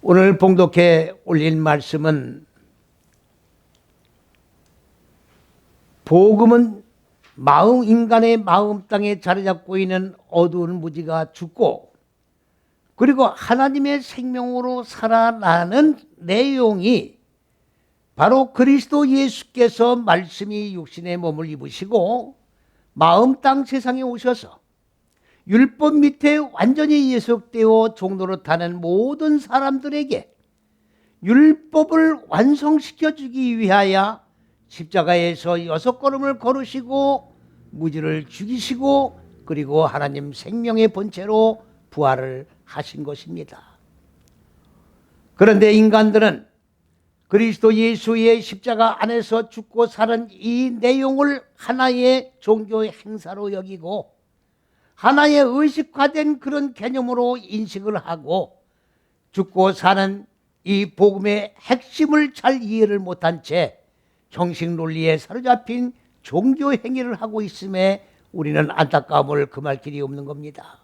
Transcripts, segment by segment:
오늘 봉독해 올린 말씀은 복음은 인간의 마음 땅에 자리 잡고 있는 어두운 무지가 죽고 그리고 하나님의 생명으로 살아나는 내용이 바로 그리스도 예수께서 말씀이 육신의 몸을 입으시고 마음 땅 세상에 오셔서 율법 밑에 완전히 예속되어 종로로 타는 모든 사람들에게 율법을 완성시켜 주기 위하여 십자가에서 6걸음을 걸으시고 무지를 죽이시고 그리고 하나님 생명의 본체로 부활을 하신 것입니다. 그런데 인간들은 그리스도 예수의 십자가 안에서 죽고 사는 이 내용을 하나의 종교의 행사로 여기고 하나의 의식화된 그런 개념으로 인식을 하고 죽고 사는 이 복음의 핵심을 잘 이해를 못한 채 형식 논리에 사로잡힌 종교 행위를 하고 있음에 우리는 안타까움을 금할 길이 없는 겁니다.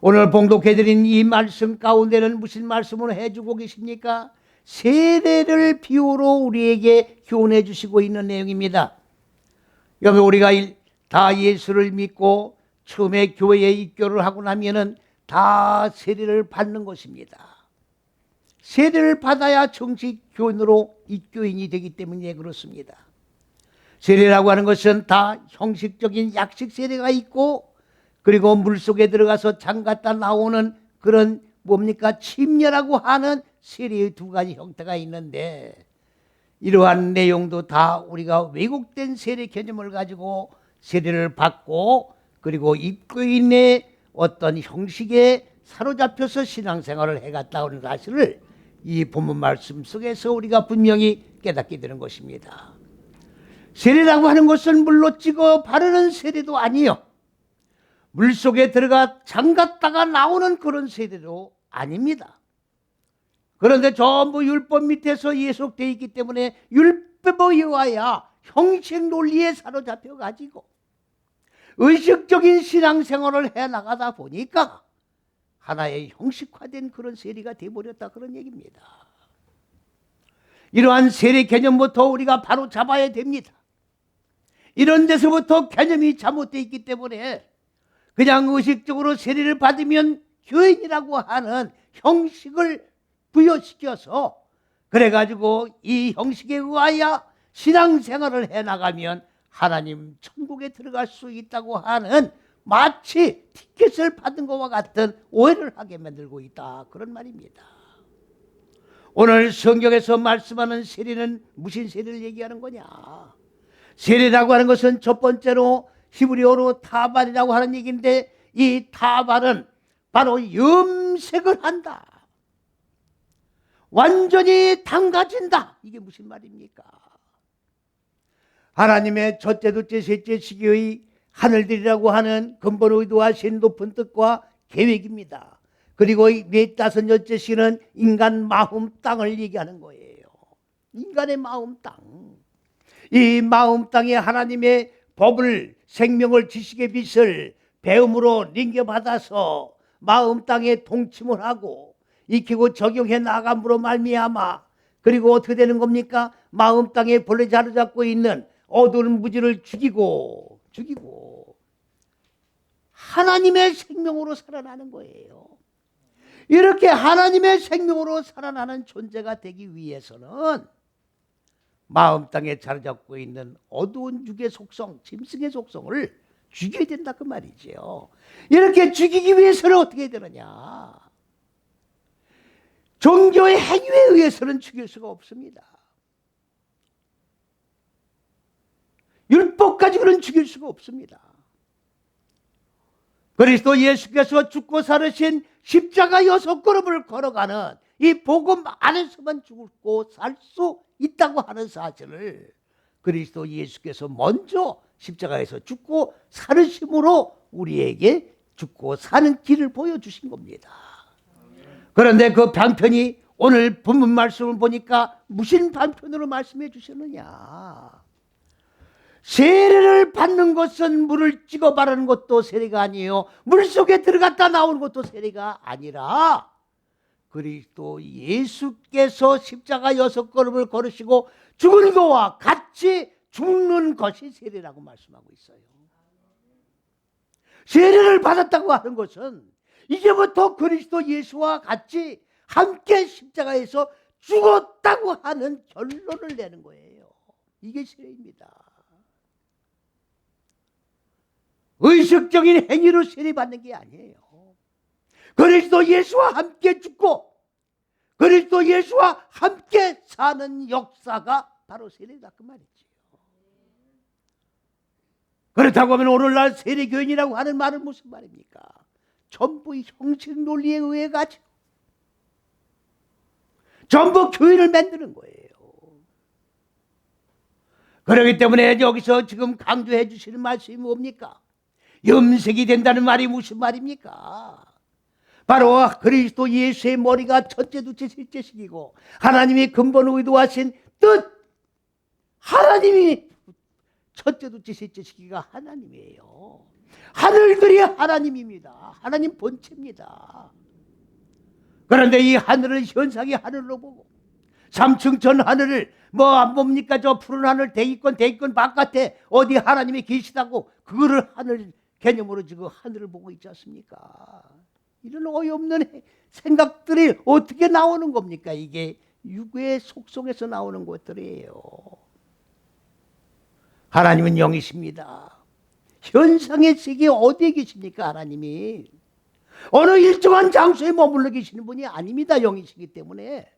오늘 봉독해드린 이 말씀 가운데는 무슨 말씀을 해주고 계십니까? 세례를 비유로 우리에게 교훈해 주시고 있는 내용입니다. 여러분, 우리가 다 예수를 믿고 처음에 교회에 입교를 하고 나면은 다 세례를 받는 것입니다. 세례를 받아야 정식 교인으로 입교인이 되기 때문에 그렇습니다. 세례라고 하는 것은 다 형식적인 약식 세례가 있고 그리고 물속에 들어가서 잠갔다 나오는 그런 뭡니까? 침례라고 하는 세례의 두 가지 형태가 있는데 이러한 내용도 다 우리가 왜곡된 세례 개념을 가지고 세례를 받고 그리고 입교인의 어떤 형식에 사로잡혀서 신앙생활을 해갔다는 사실을 이 본문 말씀 속에서 우리가 분명히 깨닫게 되는 것입니다. 세례라고 하는 것은 물로 찍어 바르는 세례도 아니요, 물속에 들어가 잠갔다가 나오는 그런 세례도 아닙니다. 그런데 전부 율법 밑에서 예속되어 있기 때문에 율법에 의하여 형식 논리에 사로잡혀 가지고 의식적인 신앙생활을 해나가다 보니까 하나의 형식화된 그런 세례가 되어버렸다, 그런 얘기입니다. 이러한 세례 개념부터 우리가 바로 잡아야 됩니다. 이런 데서부터 개념이 잘못되어 있기 때문에 그냥 의식적으로 세례를 받으면 교인이라고 하는 형식을 부여시켜서 그래가지고 이 형식에 의하여 신앙생활을 해나가면 하나님 천국에 들어갈 수 있다고 하는 마치 티켓을 받은 것과 같은 오해를 하게 만들고 있다, 그런 말입니다. 오늘 성경에서 말씀하는 세례는 무슨 세례를 얘기하는 거냐? 세례라고 하는 것은 첫 번째로 히브리어로 타발이라고 하는 얘기인데 이 타발은 바로 염색을 한다, 완전히 담가진다, 이게 무슨 말입니까? 하나님의 첫째, 둘째, 셋째 시기의 하늘들이라고 하는 근본 의도하신 높은 뜻과 계획입니다. 그리고 넷, 다섯, 여째 시는 인간 마음 땅을 얘기하는 거예요. 인간의 마음 땅. 이 마음 땅에 하나님의 법을, 생명을, 지식의 빛을 배움으로 링겨받아서 마음 땅에 동침을 하고 익히고 적용해 나감으로 말미암아 그리고 어떻게 되는 겁니까? 마음 땅에 본래 자리 잡고 있는 어두운 무지를 죽이고 하나님의 생명으로 살아나는 거예요. 이렇게 하나님의 생명으로 살아나는 존재가 되기 위해서는 마음 땅에 자리 잡고 있는 어두운 육의 속성, 짐승의 속성을 죽여야 된다, 그 말이죠. 이렇게 죽이기 위해서는 어떻게 해야 되느냐? 종교의 행위에 의해서는 죽일 수가 없습니다. 율법 가지고는 죽일 수가 없습니다. 그리스도 예수께서 죽고 살으신 십자가 6걸음을 걸어가는 이 복음 안에서만 죽고 살 수 있다고 하는 사실을 그리스도 예수께서 먼저 십자가에서 죽고 살으심으로 우리에게 죽고 사는 길을 보여주신 겁니다. 그런데 그 방편이 오늘 본문 말씀을 보니까 무슨 방편으로 말씀해 주셨느냐? 세례를 받는 것은 물을 찍어 바르는 것도 세례가 아니에요. 물속에 들어갔다 나오는 것도 세례가 아니라 그리스도 예수께서 십자가 6걸음을 걸으시고 죽은 것과 같이 죽는 것이 세례라고 말씀하고 있어요. 세례를 받았다고 하는 것은 이제부터 그리스도 예수와 같이 함께 십자가에서 죽었다고 하는 결론을 내는 거예요. 이게 세례입니다. 의식적인 행위로 세례받는 게 아니에요. 그리스도 예수와 함께 죽고 그리스도 예수와 함께 사는 역사가 바로 세례다 그 말이지요. 그렇다고 하면 오늘날 세례교인이라고 하는 말은 무슨 말입니까? 전부 형식 논리에 의해 가지고 전부 교인을 만드는 거예요. 그렇기 때문에 여기서 지금 강조해 주시는 말씀이 뭡니까? 염색이 된다는 말이 무슨 말입니까? 바로 그리스도 예수의 머리가 첫째, 둘째, 셋째식이고 하나님이 근본 의도하신 뜻, 하나님이 첫째, 둘째, 셋째식이가 하나님이에요. 하늘들이 하나님입니다. 하나님 본체입니다. 그런데 이 하늘은 현상의 하늘로 보고 3층 전 하늘을 안 봅니까? 저 푸른 하늘 대기권 바깥에 어디 하나님이 계시다고 그거를 하늘 개념으로 지금 하늘을 보고 있지 않습니까? 이런 어이없는 생각들이 어떻게 나오는 겁니까? 이게 육의 속성에서 나오는 것들이에요. 하나님은 영이십니다. 현상의 세계 어디에 계십니까? 하나님이 어느 일정한 장소에 머물러 계시는 분이 아닙니다. 영이시기 때문에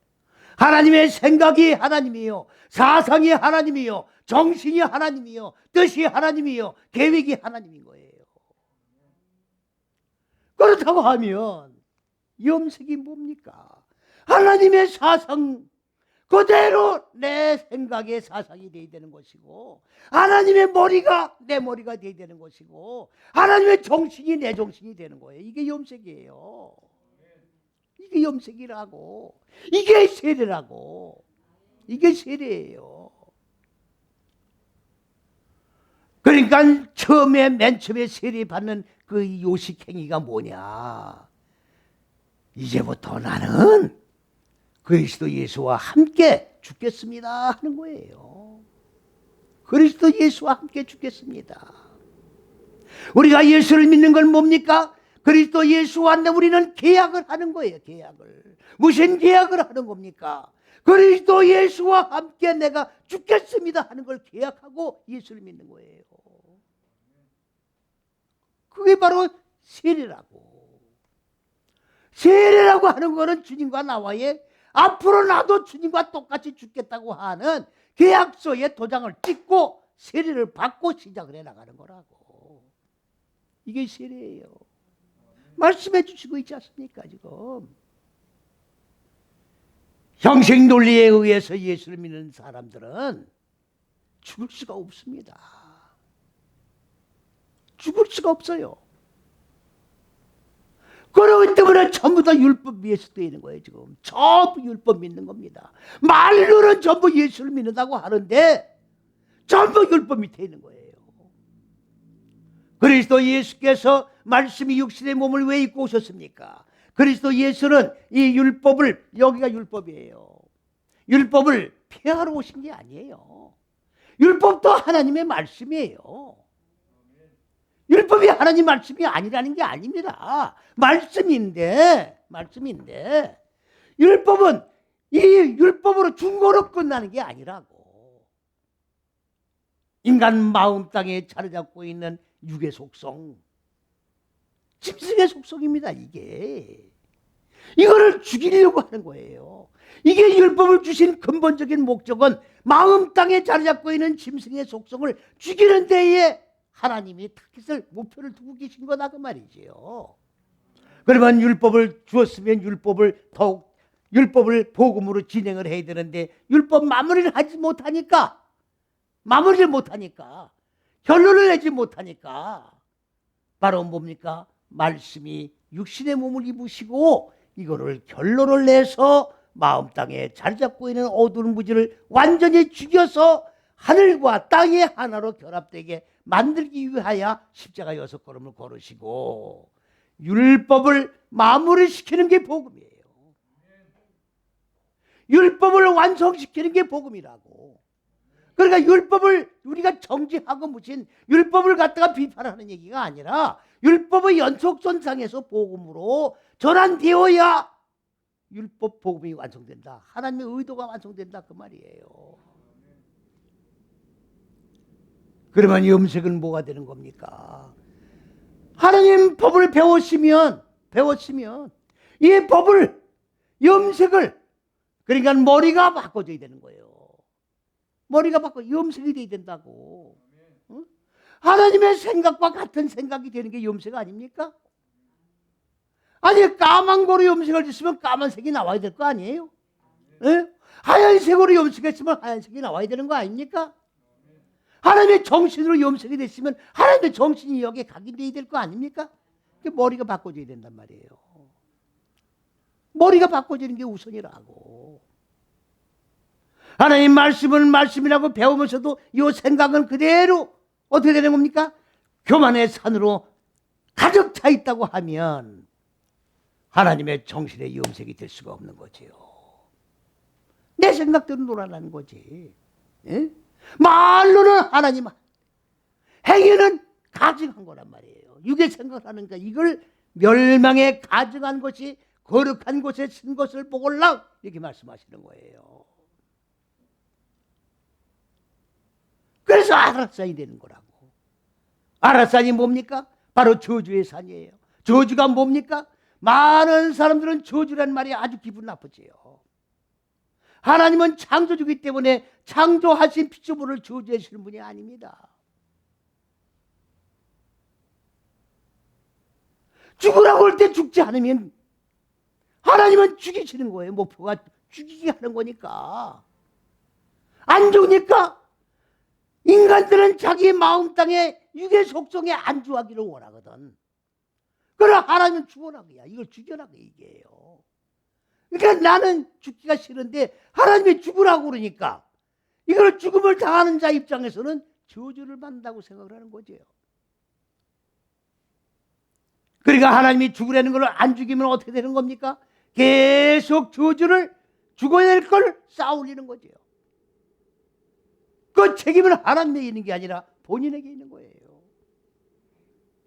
하나님의 생각이 하나님이요, 사상이 하나님이요, 정신이 하나님이요, 뜻이 하나님이요, 계획이 하나님인 거예요. 그렇다고 하면 염색이 뭡니까? 하나님의 사상 그대로 내 생각의 사상이 되어야 되는 것이고 하나님의 머리가 내 머리가 되어야 되는 것이고 하나님의 정신이 내 정신이 되는 거예요. 이게 염색이에요. 이게 염색이라고. 이게 세례라고. 이게 세례예요. 그러니까 맨 처음에 세례 받는 그 요식행위가 뭐냐? 이제부터 나는 그리스도 예수와 함께 죽겠습니다 하는 거예요. 그리스도 예수와 함께 죽겠습니다. 우리가 예수를 믿는 건 뭡니까? 그리스도 예수와 우리는 계약을 하는 거예요. 계약을. 무슨 계약을 하는 겁니까? 그리스도 예수와 함께 내가 죽겠습니다 하는 걸 계약하고 예수를 믿는 거예요. 그게 바로 세례라고. 세례라고 하는 거는 주님과 나와의 앞으로 나도 주님과 똑같이 죽겠다고 하는 계약서에 도장을 찍고 세례를 받고 시작을 해나가는 거라고. 이게 세례예요. 말씀해 주시고 있지 않습니까 지금. 형식 논리에 의해서 예수를 믿는 사람들은 죽을 수가 없습니다. 죽을 수가 없어요. 그러기 때문에 전부 다 율법 위에서 되는 거예요 지금. 전부 율법 믿는 겁니다. 말로는 전부 예수를 믿는다고 하는데 전부 율법 밑에 있는 거예요. 그리스도 예수께서 말씀이 육신의 몸을 왜 입고 오셨습니까? 그리스도 예수는 이 율법을, 여기가 율법이에요. 율법을 폐하러 오신 게 아니에요. 율법도 하나님의 말씀이에요. 율법이 하나님 말씀이 아니라는 게 아닙니다. 말씀인데 율법은 이 율법으로 중고로 끝나는 게 아니라고. 인간 마음 땅에 자리 잡고 있는 육의 속성, 짐승의 속성입니다. 이거를 죽이려고 하는 거예요. 이게 율법을 주신 근본적인 목적은 마음 땅에 자리 잡고 있는 짐승의 속성을 죽이는 데에 하나님이 타깃을 목표를 두고 계신 거다 그 말이지요. 그러면 율법을 주었으면 율법을 복음으로 진행을 해야 되는데 율법 마무리를 못하니까 결론을 내지 못하니까 바로 뭡니까? 말씀이 육신의 몸을 입으시고 이거를 결론을 내서 마음 땅에 자리 잡고 있는 어두운 무지를 완전히 죽여서 하늘과 땅의 하나로 결합되게 만들기 위하여 십자가 6걸음을 걸으시고 율법을 마무리시키는 게 복음이에요. 율법을 완성시키는 게 복음이라고. 그러니까 율법을 우리가 정지하고 무슨 율법을 갖다가 비판하는 얘기가 아니라 율법의 연속선상에서 복음으로 전환되어야 율법 복음이 완성된다. 하나님의 의도가 완성된다 그 말이에요. 그러면 염색은 뭐가 되는 겁니까? 하나님 법을 배웠으면 이 법을 염색을 그러니까 머리가 바꿔져야 되는 거예요. 머리가 바꿔 염색이 돼야 된다고. 응? 하나님의 생각과 같은 생각이 되는 게 염색 아닙니까? 아니 까만 거로 염색을 했으면 까만색이 나와야 될 거 아니에요? 예? 하얀색으로 염색했으면 하얀색이 나와야 되는 거 아닙니까? 하나님의 정신으로 염색이 됐으면 하나님의 정신이 여기에 각인되어야 될 거 아닙니까? 머리가 바꿔져야 된단 말이에요. 머리가 바꿔지는 게 우선이라고. 하나님 말씀은 말씀이라고 배우면서도 이 생각은 그대로 어떻게 되는 겁니까? 교만의 산으로 가득 차 있다고 하면 하나님의 정신의 염색이 될 수가 없는 거지요. 내 생각대로 놀아나는 거지. 예? 말로는 하나님, 행위는 가증한 거란 말이에요. 육의 생각을 하니까 이걸 멸망에 가증한 것이 거룩한 곳에 쓴 것을 보걸라 이렇게 말씀하시는 거예요. 그래서 아라산이 되는 거라고. 아라산이 뭡니까? 바로 저주의 산이에요. 저주가 뭡니까? 많은 사람들은 저주란 말이 아주 기분 나쁘지요. 하나님은 창조주기 때문에 창조하신 피조물을 저주하시는 분이 아닙니다. 죽으라고 할 때 죽지 않으면 하나님은 죽이시는 거예요. 목표가 죽이게 하는 거니까. 안 죽으니까 인간들은 자기 마음 땅에 육의 속성에 안주하기를 원하거든. 그러나 하나님은 죽어라고야. 이걸 죽여라고 얘기해요. 그러니까 나는 죽기가 싫은데 하나님이 죽으라고 그러니까 이걸 죽음을 당하는 자 입장에서는 저주를 받는다고 생각을 하는 거죠. 그러니까 하나님이 죽으라는 걸 안 죽이면 어떻게 되는 겁니까? 계속 저주를 죽어야 될 걸 쌓아올리는 거죠. 그 책임은 하나님에게 있는 게 아니라 본인에게 있는 거예요.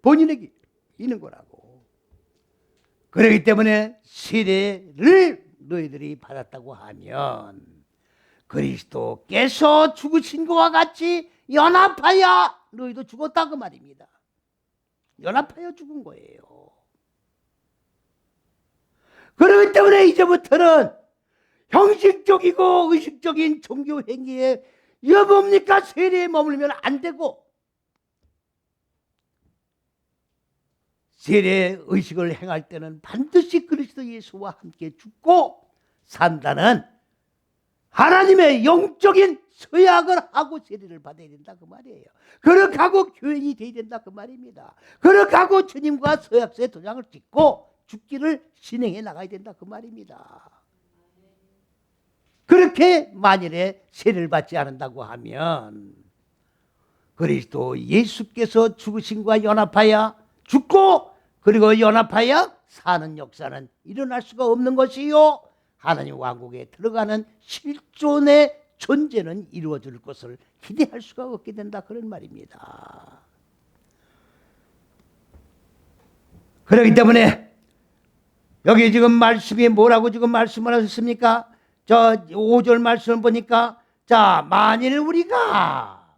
본인에게 있는 거라고. 그렇기 때문에 세례를 너희들이 받았다고 하면 그리스도께서 죽으신 것과 같이 연합하여 너희도 죽었다 그 말입니다. 연합하여 죽은 거예요. 그렇기 때문에 이제부터는 형식적이고 의식적인 종교 행위에 이거 뭡니까? 세례에 머물면 안 되고 세례 의식을 행할 때는 반드시 그리스도 예수와 함께 죽고 산다는 하나님의 영적인 서약을 하고 세례를 받아야 된다 그 말이에요. 그렇게 하고 교인이 돼야 된다 그 말입니다. 그렇게 하고 주님과 서약서에 도장을 찍고 죽기를 진행해 나가야 된다 그 말입니다. 그렇게 만일에 세례를 받지 않는다고 하면 그리스도 예수께서 죽으심과 연합하여 죽고 그리고 연합하여 사는 역사는 일어날 수가 없는 것이요 하나님 왕국에 들어가는 실존의 존재는 이루어질 것을 기대할 수가 없게 된다 그런 말입니다. 그렇기 때문에 여기 지금 말씀이 뭐라고 지금 말씀을 하셨습니까? 저 5절 말씀을 보니까 자 만일 우리가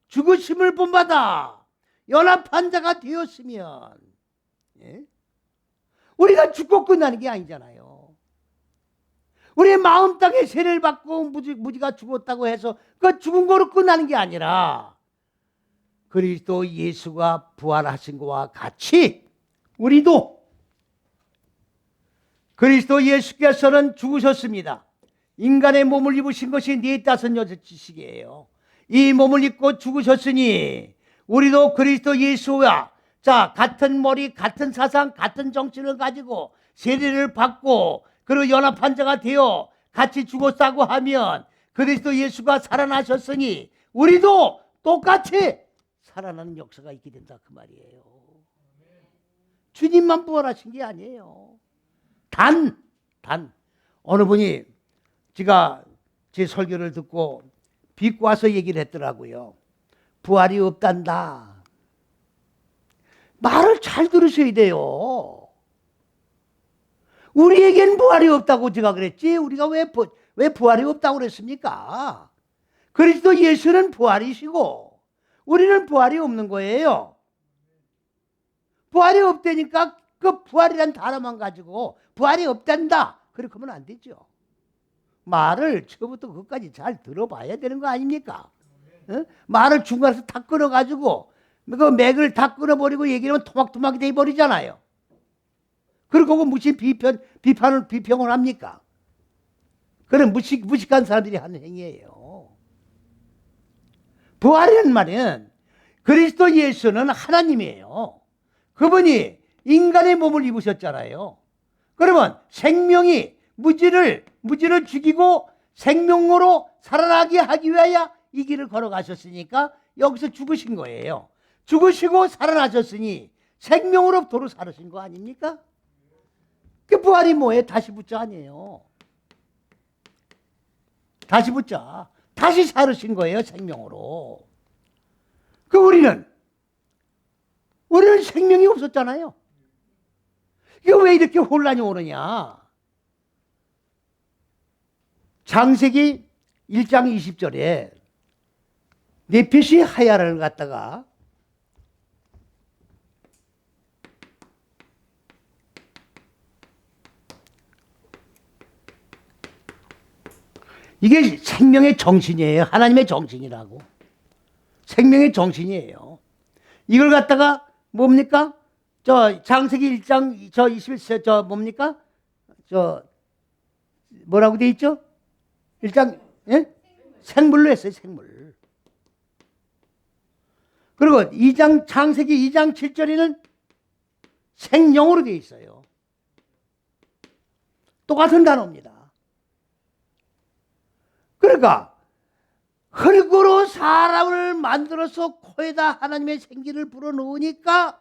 죽으심을 본받아 연합한 자가 되었으면 예? 우리가 죽고 끝나는 게 아니잖아요. 우리의 마음 땅에 세례를 받고 무지가 죽었다고 해서 그 죽은 거로 끝나는 게 아니라 그리스도 예수가 부활하신 것과 같이 우리도 그리스도 예수께서는 죽으셨습니다. 인간의 몸을 입으신 것이 45,600이에요. 이 몸을 입고 죽으셨으니 우리도 그리스도 예수와 자 같은 머리, 같은 사상, 같은 정신을 가지고 세례를 받고 그리고 연합한 자가 되어 같이 죽었다고 하면 그리스도 예수가 살아나셨으니 우리도 똑같이 살아나는 역사가 있게 된다 그 말이에요. 주님만 부활하신 게 아니에요. 단 어느 분이 제가 제 설교를 듣고 비꼬 와서 얘기를 했더라고요. 부활이 없단다. 말을 잘 들으셔야 돼요. 우리에겐 부활이 없다고 제가 그랬지. 우리가 왜 부활이 없다고 그랬습니까? 그리스도 예수는 부활이시고 우리는 부활이 없는 거예요. 부활이 없다니까 그 부활이란 단어만 가지고 부활이 없단다. 그렇게 하면 안 되죠. 말을 처음부터 끝까지 잘 들어봐야 되는 거 아닙니까? 말을 중간에서 다 끊어가지고 그 맥을 다 끊어버리고 얘기하면 토막토막이 돼버리잖아요. 그리고 무슨 비평을 합니까? 그런 무식한 사람들이 하는 행위예요. 부활이라는 말은 그리스도 예수는 하나님이에요. 그분이 인간의 몸을 입으셨잖아요. 그러면 생명이 무지를 죽이고 생명으로 살아나게 하기 위하여 이 길을 걸어가셨으니까 여기서 죽으신 거예요. 죽으시고 살아나셨으니 생명으로 도로 살으신 거 아닙니까? 그 부활이 뭐예요? 다시 붙자 아니에요. 다시 붙자. 다시 살으신 거예요. 생명으로. 그 우리는 생명이 없었잖아요. 이게 왜 이렇게 혼란이 오느냐? 창세기 1장 20절에 네핏이 하야를 갖다가 이게 생명의 정신이에요. 하나님의 정신이라고. 생명의 정신이에요. 이걸 갖다가 뭡니까? 창세기 1장 21절 뭡니까? 뭐라고 돼 있죠? 1장 생물로 했어요. 생물. 그리고 창세기 2장 7절에는 생명으로 돼 있어요. 똑같은 단어입니다. 그러니까 흙으로 사람을 만들어서 코에다 하나님의 생기를 불어넣으니까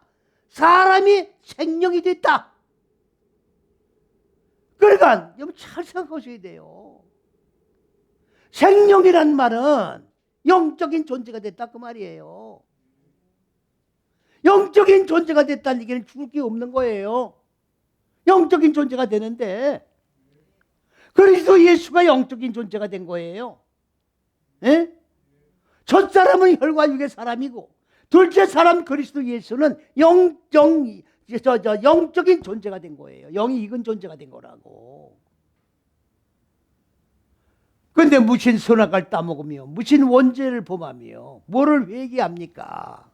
사람이 생명이 됐다. 그러니까 여러분 잘 생각하셔야 돼요. 생명이란 말은 영적인 존재가 됐다 그 말이에요. 영적인 존재가 됐다는 얘기는 죽을 게 없는 거예요. 영적인 존재가 되는데 그리스도 예수가 영적인 존재가 된 거예요. 예? 첫 사람은 혈과 육의 사람이고 둘째 사람 그리스도 예수는 영적인 존재가 된 거예요. 영이 익은 존재가 된 거라고. 그런데 무슨 선악을 따먹으며 무슨 원죄를 범하며 뭐를 회개합니까?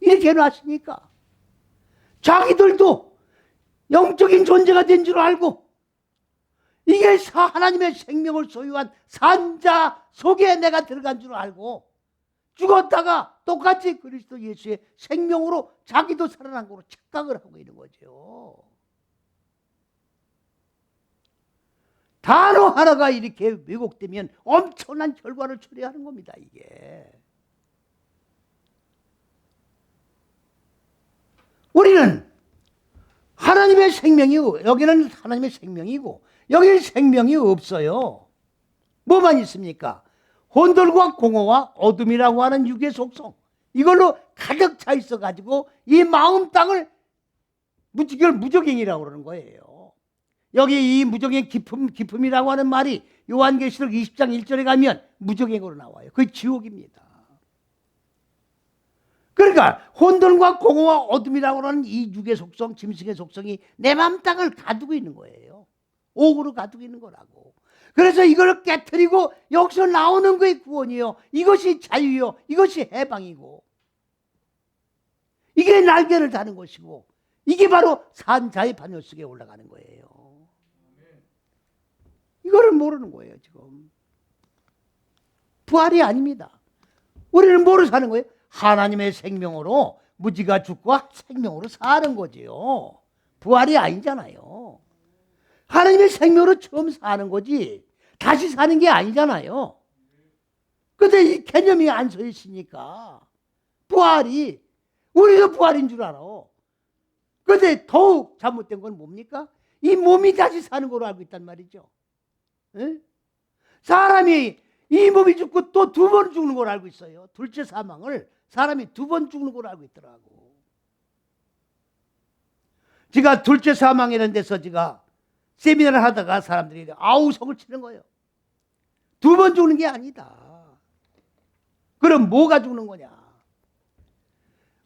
이렇게 해놨으니까 자기들도 영적인 존재가 된 줄 알고 이게 하나님의 생명을 소유한 산자 속에 내가 들어간 줄 알고 죽었다가 똑같이 그리스도 예수의 생명으로 자기도 살아난 거로 착각을 하고 있는 거죠. 단어 하나가 이렇게 왜곡되면 엄청난 결과를 초래하는 겁니다. 이게 우리는 하나님의 생명이 여기는 하나님의 생명이고 여기는 생명이 없어요. 뭐만 있습니까? 혼돌과 공허와 어둠이라고 하는 육의 속성 이걸로 가득 차 있어 가지고 이 마음 땅을 이걸 무적행이라고 그러는 거예요. 여기 이 무적행 기품이라고 하는 말이 요한계시록 20장 1절에 가면 무적행으로 나와요. 그게 지옥입니다. 그러니까 혼돈과 공허와 어둠이라고 하는 이 육의 속성, 짐승의 속성이 내 마음 땅을 가두고 있는 거예요. 옥으로 가두고 있는 거라고. 그래서 이걸 깨트리고 여기서 나오는 것이 구원이요. 이것이 자유요. 이것이 해방이고. 이게 날개를 다는 것이고 이게 바로 산자의 반열 속에 올라가는 거예요. 이거를 모르는 거예요. 지금 부활이 아닙니다. 우리는 뭐로 사는 거예요? 하나님의 생명으로 무지가 죽고 생명으로 사는 거지요. 부활이 아니잖아요. 하나님의 생명으로 처음 사는 거지 다시 사는 게 아니잖아요. 근데 이 개념이 안 서 있으니까 부활이 우리도 부활인 줄 알아. 근데 더욱 잘못된 건 뭡니까? 이 몸이 다시 사는 걸로 알고 있단 말이죠. 에? 사람이 이 몸이 죽고 또 두 번 죽는 걸 알고 있어요. 둘째 사망을 사람이 두 번 죽는 걸 알고 있더라고. 제가 둘째 사망이라는 데서 제가 세미나를 하다가 사람들이 아우성을 치는 거예요. 두 번 죽는 게 아니다. 그럼 뭐가 죽는 거냐?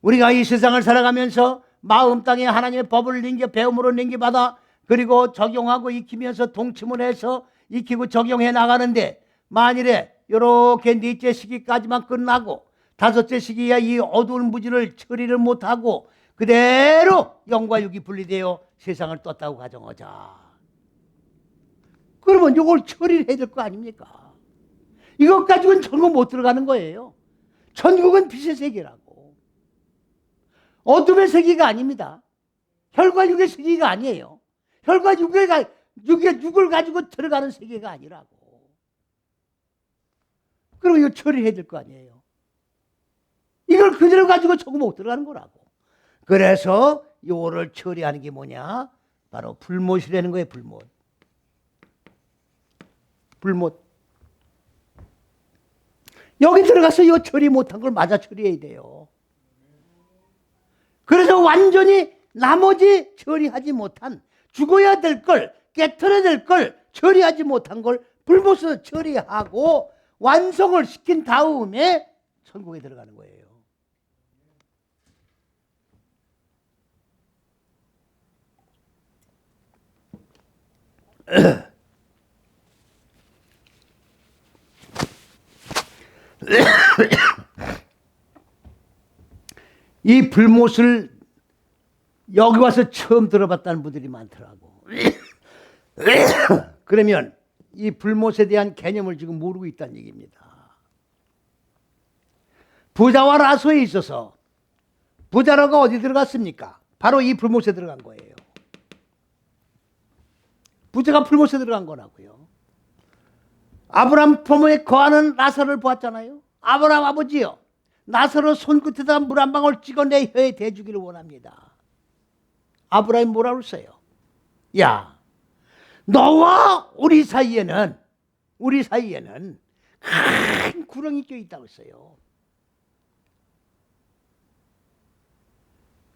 우리가 이 세상을 살아가면서 마음 땅에 하나님의 법을 넘겨 배움으로 넘겨받아 그리고 적용하고 익히면서 동침을 해서 익히고 적용해 나가는데 만일에 이렇게 넷째 시기까지만 끝나고 다섯째 시기에 이 어두운 무지를 처리를 못하고 그대로 영과 육이 분리되어 세상을 떴다고 가정하자. 그러면 이걸 처리를 해야 될 거 아닙니까? 이것 가지고는 천국 못 들어가는 거예요. 천국은 빛의 세계라고. 어둠의 세계가 아닙니다. 혈과 육의 세계가 아니에요. 혈과 육을 가지고 들어가는 세계가 아니라고. 그럼 이거 처리해야 될 거 아니에요. 이걸 그대로 가지고 천국 못 들어가는 거라고. 그래서 이거를 처리하는 게 뭐냐? 바로 불못이라는 거예요. 불못. 불못. 여기 들어가서 이 처리 못한 걸 맞아 처리해야 돼요. 그래서 완전히 나머지 처리하지 못한 죽어야 될 걸, 깨트려야 될 걸 처리하지 못한 걸 불못으로 처리하고 완성을 시킨 다음에 천국에 들어가는 거예요. 이 불못을 여기 와서 처음 들어봤다는 분들이 많더라고. 그러면 이 불못에 대한 개념을 지금 모르고 있다는 얘기입니다. 부자와 라소에 있어서 부자라가 어디 들어갔습니까? 바로 이 불못에 들어간 거예요. 부자가 불못에 들어간 거라고요. 아브라함 포모에 거하는 라사를 보았잖아요. 아브라함 아버지요, 나사로 손끝에다 물 한 방울 찍어 내 혀에 대주기를 원합니다. 아브라함이 뭐라고 했어요? 야, 너와 우리 사이에는 큰 구렁이 껴 있다고 했어요.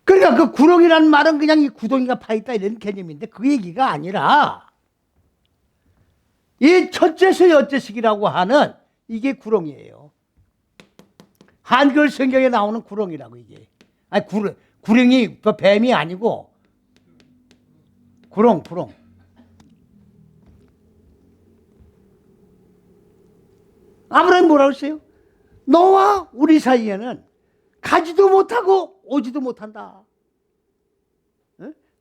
그러니까 그 구렁이라는 말은 그냥 이 구덩이가 파 있다 이런 개념인데 그 얘기가 아니라 이 첫째서 여째식이라고 하는 이게 구렁이에요. 한글 성경에 나오는 구렁이라고 이게. 아니 구렁이 그 뱀이 아니고 구렁. 아브라함이 뭐라고 했어요? 너와 우리 사이에는 가지도 못하고 오지도 못한다.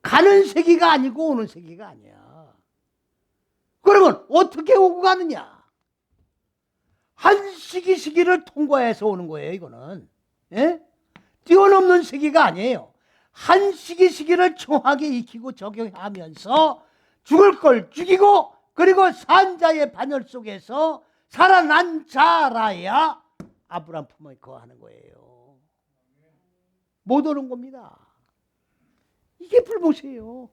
가는 세기가 아니고 오는 세기가 아니야. 그러면 어떻게 오고 가느냐? 한 시기를 통과해서 오는 거예요. 이거는 뛰어넘는 세기가 아니에요. 한 시기를 정확하게 익히고 적용하면서 죽을 걸 죽이고 그리고 산 자의 반열 속에서 살아난 자라야 아브라함 품에 거하는 거예요. 못 오는 겁니다. 이게 불못이에요.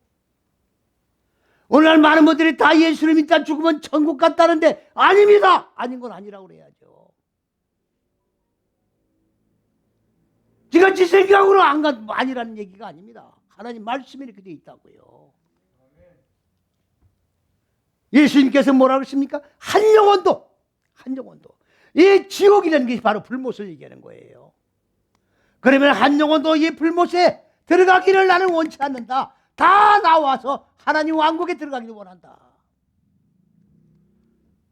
오늘날 많은 분들이 다 예수를 믿다 죽으면 천국 갔다는데 아닙니다. 아닌 건 아니라고 그래야죠. 지가 지 생각으로 아니라는 얘기가 아닙니다. 하나님 말씀이 이렇게 되어 있다고요. 예수님께서 뭐라고 했습니까? 한 영혼도 이 지옥이라는 것이 바로 불못을 얘기하는 거예요. 그러면 한 영혼도 이 불못에 들어가기를 나는 원치 않는다. 다 나와서 하나님 왕국에 들어가기를 원한다.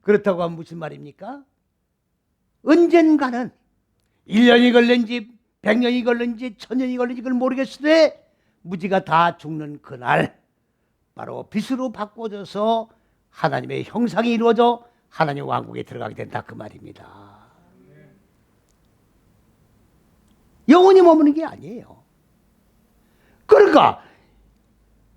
그렇다고 하면 무슨 말입니까? 언젠가는 1년이 걸는지 100년이 걸는지 1000년이 걸는지 그걸 모르겠으되 무지가 다 죽는 그날 바로 빛으로 바꿔져서 하나님의 형상이 이루어져 하나님 왕국에 들어가게 된다 그 말입니다. 영원히 머무는 게 아니에요. 그러니까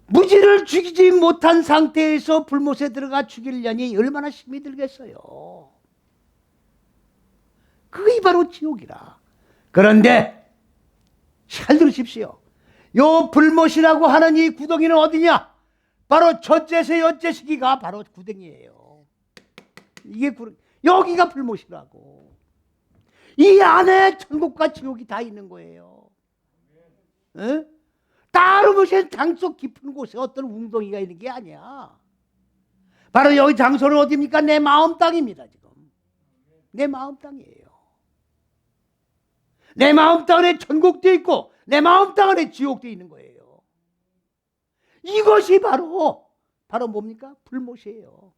무지를 죽이지 못한 상태에서 불못에 들어가 죽이려니 얼마나 힘이 들겠어요. 그게 바로 지옥이라. 그런데 잘 들으십시오. 요 불못이라고 하는 이 구덩이는 어디냐? 바로 첫째세 여째 시기가 바로 구덩이에요. 여기가 불못이라고. 이 안에 천국과 지옥이 다 있는 거예요. 에? 따로 무슨 장소 깊은 곳에 어떤 웅덩이가 있는 게 아니야. 바로 여기 장소는 어디입니까? 내 마음 땅입니다. 지금 내 마음 땅이에요. 내 마음 땅 안에 천국도 있고 내 마음 땅 안에 지옥도 있는 거예요. 이것이 바로 뭡니까? 불못이에요.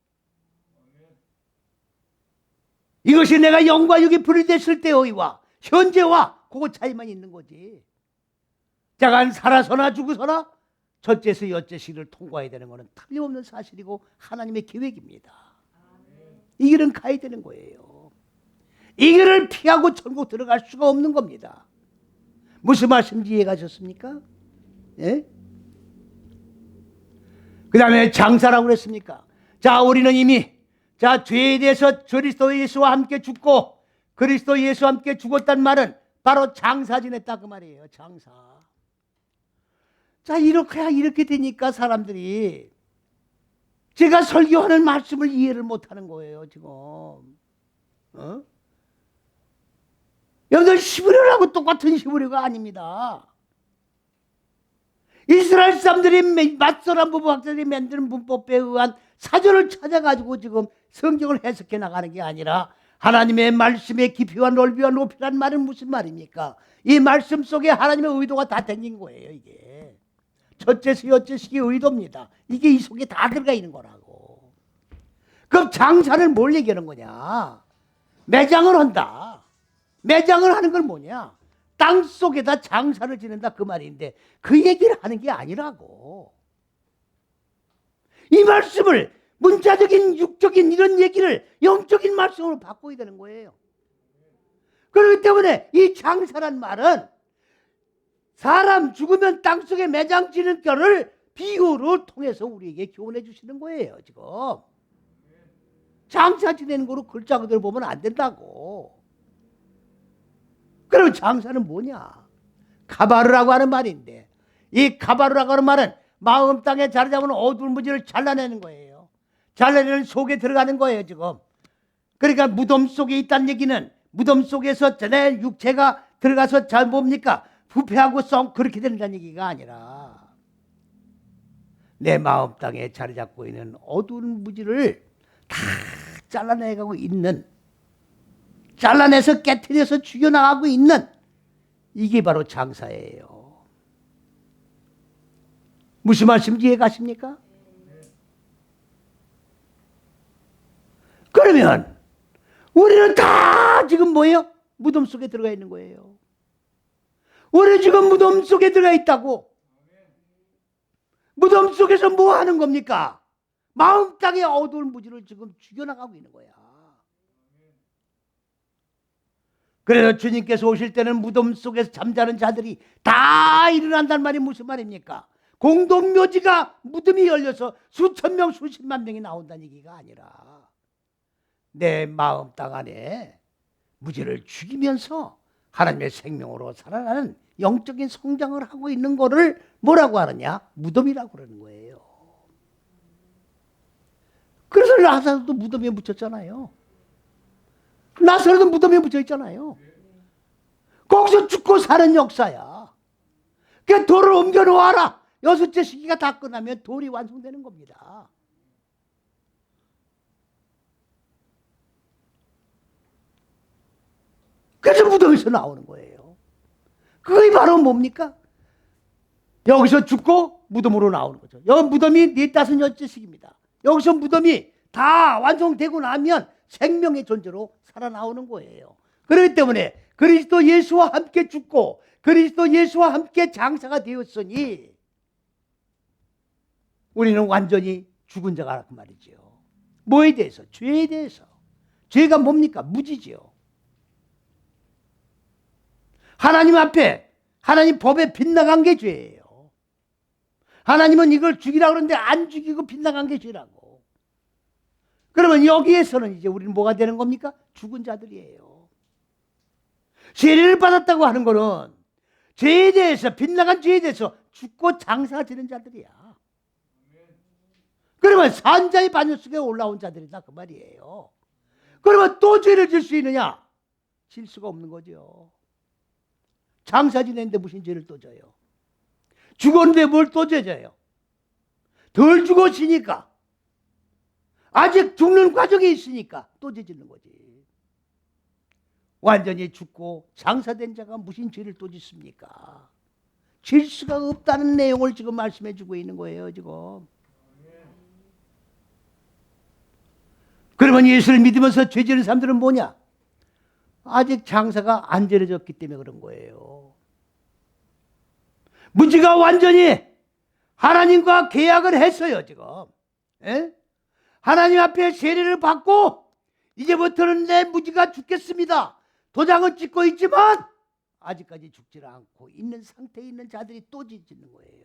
이것이 내가 영과 육이 분리됐을 때의와 현재와 그 차이만 있는 거지. 자간 살아서나 죽어서나 첫째에서 여째 시기를 통과해야 되는 것은 틀림없는 사실이고 하나님의 계획입니다. 이 길은 가야 되는 거예요. 이 길을 피하고 천국 들어갈 수가 없는 겁니다. 무슨 말씀인지 이해가셨습니까? 예? 그 다음에 장사라고 그랬습니까? 자, 우리는 이미 죄에 대해서 그리스도 예수와 함께 죽고 그리스도 예수와 함께 죽었단 말은 바로 장사 지냈다 그 말이에요. 장사. 자, 이렇게 되니까 사람들이 제가 설교하는 말씀을 이해를 못하는 거예요. 지금 여러분들 히브리어하고 똑같은 히브리어가 아닙니다. 이스라엘 사람들이 맞서란 부부학자들이 만드는 문법에 의한 사전을 찾아가지고 지금 성경을 해석해 나가는 게 아니라 하나님의 말씀의 깊이와 넓이와 높이란 말은 무슨 말입니까? 이 말씀 속에 하나님의 의도가 다 담긴 거예요. 이게 첫째서 여째식의 의도입니다. 이게 이 속에 다 들어가 있는 거라고. 그럼 장사를 뭘 얘기하는 거냐? 매장을 한다. 매장을 하는 건 뭐냐? 땅 속에다 장사를 지낸다 그 말인데 그 얘기를 하는 게 아니라고. 이 말씀을 문자적인 육적인 이런 얘기를 영적인 말씀으로 바꿔야 되는 거예요. 그렇기 때문에 이 장사란 말은 사람 죽으면 땅 속에 매장 지는 거를 비유로 통해서 우리에게 교훈해 주시는 거예요. 지금 장사 지내는 거로 글자 그대로 보면 안 된다고. 그럼 장사는 뭐냐? 가바르라고 하는 말인데 이 가바르라고 하는 말은 마음 땅에 자리 잡은 어두운 무지를 잘라내는 거예요. 잘라내는 속에 들어가는 거예요. 지금 그러니까 무덤 속에 있다는 얘기는 무덤 속에서 내 육체가 들어가서 잘 뭡니까? 부패하고 썩 그렇게 된다는 얘기가 아니라 내 마음 땅에 자리 잡고 있는 어두운 무지를 다 잘라내가고 있는, 잘라내서 깨트려서 죽여나가고 있는 이게 바로 장사예요. 무슨 말씀인지 이해가십니까? 그러면 우리는 다 지금 뭐예요? 무덤 속에 들어가 있는 거예요. 우리 지금 무덤 속에 들어가 있다고. 무덤 속에서 뭐 하는 겁니까? 마음 땅의 어두운 무지를 지금 죽여나가고 있는 거야. 그래서 주님께서 오실 때는 무덤 속에서 잠자는 자들이 다 일어난다는 말이 무슨 말입니까? 공동묘지가 무덤이 열려서 수천 명 수십만 명이 나온다는 얘기가 아니라 내 마음 땅 안에 무지를 죽이면서 하나님의 생명으로 살아가는 영적인 성장을 하고 있는 거를 뭐라고 하느냐? 무덤이라고 그러는 거예요. 그래서 라사로도 무덤에 묻혔잖아요. 라사로도 무덤에 묻혀 있잖아요. 거기서 죽고 사는 역사야. 그 돌을 옮겨 놓아라. 여섯째 시기가 다 끝나면 돌이 완성되는 겁니다. 그래서 무덤에서 나오는 거예요. 그게 바로 뭡니까? 여기서 죽고 무덤으로 나오는 거죠. 여기 무덤이 15여째씩입니다. 여기서 무덤이 다 완성되고 나면 생명의 존재로 살아나오는 거예요. 그렇기 때문에 그리스도 예수와 함께 죽고 그리스도 예수와 함께 장사가 되었으니 우리는 완전히 죽은 자가 그 말이죠. 뭐에 대해서? 죄에 대해서. 죄가 뭡니까? 무지죠. 하나님 앞에 하나님 법에 빗나간 게 죄예요. 하나님은 이걸 죽이라고 그러는데 안 죽이고 빗나간 게 죄라고. 그러면 여기에서는 이제 우리는 뭐가 되는 겁니까? 죽은 자들이에요. 세례를 받았다고 하는 거는 죄에 대해서 빗나간 죄에 대해서 죽고 장사가 되는 자들이야. 그러면 산자의 반열 속에 올라온 자들이다 그 말이에요. 그러면 또 죄를 질 수 있느냐? 질 수가 없는 거죠. 장사 지냈는데 무슨 죄를 또 져요? 죽었는데 뭘 또 죄져요? 덜 죽었으니까. 아직 죽는 과정에 있으니까 또 죄 짓는 거지. 완전히 죽고 장사된 자가 무슨 죄를 또 짓습니까? 질 수가 없다는 내용을 지금 말씀해 주고 있는 거예요, 지금. 그러면 예수를 믿으면서 죄 지는 사람들은 뭐냐? 아직 장사가 안 저려졌기 때문에 그런 거예요. 무지가 완전히 하나님과 계약을 했어요, 지금. 에? 하나님 앞에 세례를 받고 이제부터는 내 무지가 죽겠습니다. 도장은 찍고 있지만 아직까지 죽지 않고 있는 상태에 있는 자들이 또 짓는 거예요.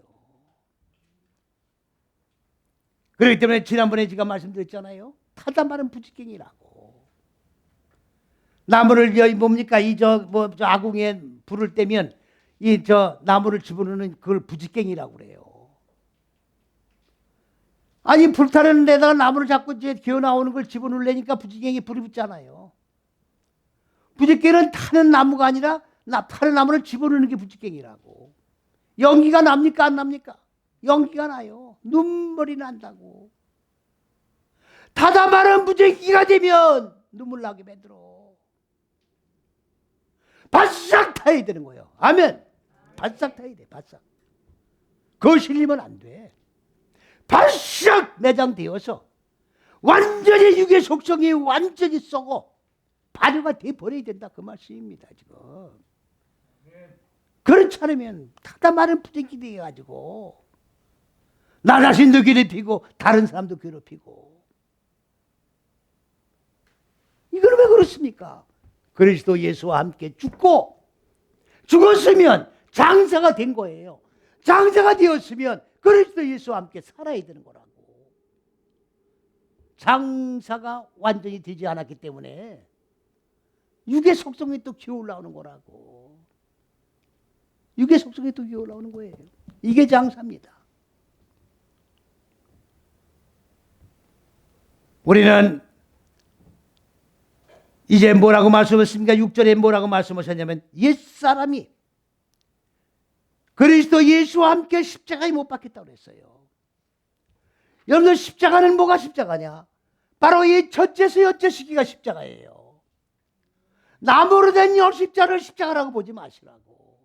그렇기 때문에 지난번에 제가 말씀드렸잖아요. 타다 마른 부지깽이라고. 나무를 뭡니까? 저 아궁이에 불을 떼면 나무를 집어넣는 그걸 부지깽이라고 그래요. 아니 불타는 데다가 나무를 자꾸 이제 기어 나오는 걸 집어넣으려니까 부지깽이 불이 붙잖아요. 부지깽이는 타는 나무가 아니라 타는 나무를 집어넣는 게 부지깽이라고. 연기가 납니까 안 납니까? 연기가 나요. 눈물이 난다고. 타다 마른 부지깽이가 되면 눈물 나게 만들어. 바싹 타야 되는 거예요. 아멘. 바싹 타야 돼. 바싹. 그거 실리면 안 돼. 바싹 매장되어서 완전히 육의 속성이 완전히 썩어 발효가 돼버려야 된다, 그 말씀입니다. 지금. 그렇지 않으면 타다 마른 부지깽이 돼가지고 나 자신도 괴롭히고 다른 사람도 괴롭히고. 이거는 왜 그렇습니까? 그리스도 예수와 함께 죽었으면 장사가 된 거예요. 장사가 되었으면 그리스도 예수와 함께 살아야 되는 거라고. 장사가 완전히 되지 않았기 때문에 육의 속성이 또 기어 올라오는 거라고. 육의 속성이 또 기어 올라오는 거예요. 이게 장사입니다. 우리는 이제 뭐라고 말씀하셨습니까? 6절에 뭐라고 말씀하셨냐면 옛사람이 그리스도 예수와 함께 십자가에 못 박혔다고 그랬어요. 여러분들 십자가는 뭐가 십자가냐? 바로 이 첫째서 여째 시기가 십자가예요. 나무로 된 열십자를 십자가라고 보지 마시라고.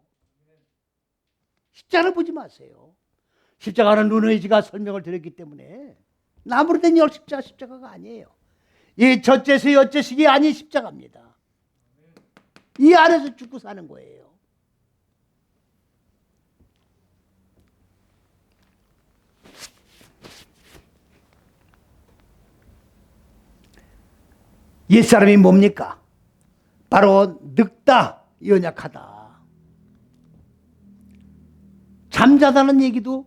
십자가를 보지 마세요. 십자가는 르네이지가 설명을 드렸기 때문에 나무로 된 십자가가 아니에요. 이 첫째서 여째 시기 아닌 십자가입니다. 이 안에서 죽고 사는 거예요. 옛사람이 뭡니까? 바로 늙다, 연약하다. 잠자다는 얘기도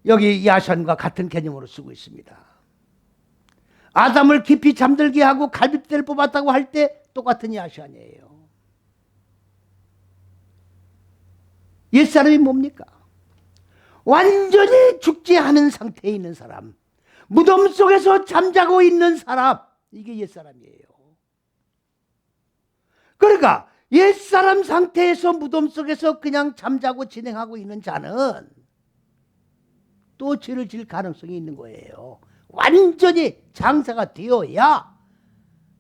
여기 야šan과 같은 개념으로 쓰고 있습니다. 아담을 깊이 잠들게 하고 갈빗대를 뽑았다고 할 때 똑같은 야šan이에요. 옛사람이 뭡니까? 완전히 죽지 않은 상태에 있는 사람, 무덤 속에서 잠자고 있는 사람, 이게 옛사람이에요. 그러니까 옛사람 상태에서 무덤 속에서 그냥 잠자고 진행하고 있는 자는 또 죄를 질 가능성이 있는 거예요. 완전히 장사가 되어야,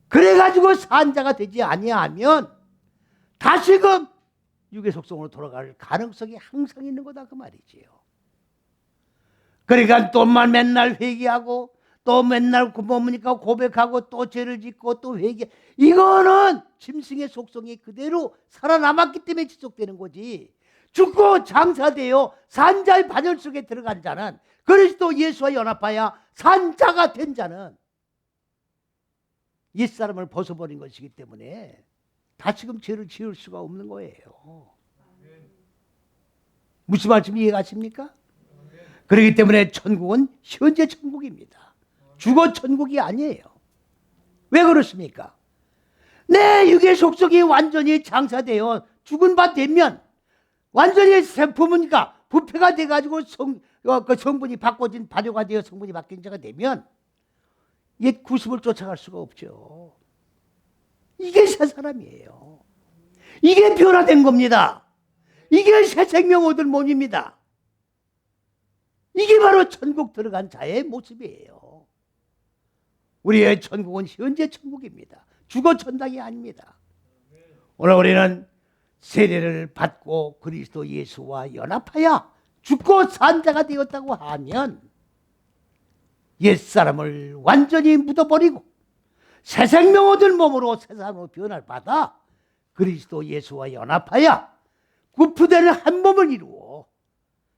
그래가지고 산자가 되지 아니하면 다시금 육의 속성으로 돌아갈 가능성이 항상 있는 거다, 그 말이지요. 그러니까 또만 맨날 회개하고 또 맨날 뭡니까 고백하고 또 죄를 짓고 또 회개, 이거는 짐승의 속성이 그대로 살아남았기 때문에 지속되는 거지. 죽고 장사되어 산자의 반열 속에 들어간 자는, 그리스도 예수와 연합하여 산자가 된 자는 옛사람을 벗어버린 것이기 때문에 다시금 죄를 지을 수가 없는 거예요. 무슨 말씀 이해가십니까? 그렇기 때문에 천국은 현재 천국입니다. 죽어 천국이 아니에요. 왜 그렇습니까? 내 육의 속성이 완전히 장사되어 죽은 바 되면 완전히 부모니까 부패가 돼가지고 성분이 바꿔진 발효가 되어 성분이 바뀐 자가 되면 옛 구습을 쫓아갈 수가 없죠. 이게 새 사람이에요. 이게 변화된 겁니다. 이게 새 생명 얻을 몸입니다. 이게 바로 천국 들어간 자의 모습이에요. 우리의 천국은 현재 천국입니다. 주거 천당이 아닙니다. 오늘 우리는 세례를 받고 그리스도 예수와 연합하여 죽고 산 자가 되었다고 하면 옛사람을 완전히 묻어버리고 새 생명 얻을 몸으로 새 사람으로 변화를 받아 그리스도 예수와 연합하여 구프되는 한 몸을 이루어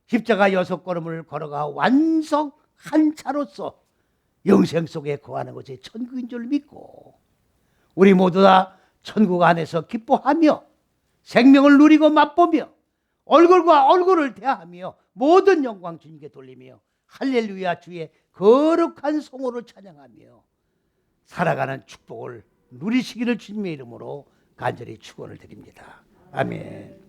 십자가 6걸음을 걸어가 완성한 자로서 영생 속에 거하는 것이 천국인 줄 믿고 우리 모두 다 천국 안에서 기뻐하며 생명을 누리고 맛보며 얼굴과 얼굴을 대하며 모든 영광 주님께 돌리며 할렐루야 주의 거룩한 성호를 찬양하며 살아가는 축복을 누리시기를 주님의 이름으로 간절히 축원을 드립니다. 아멘.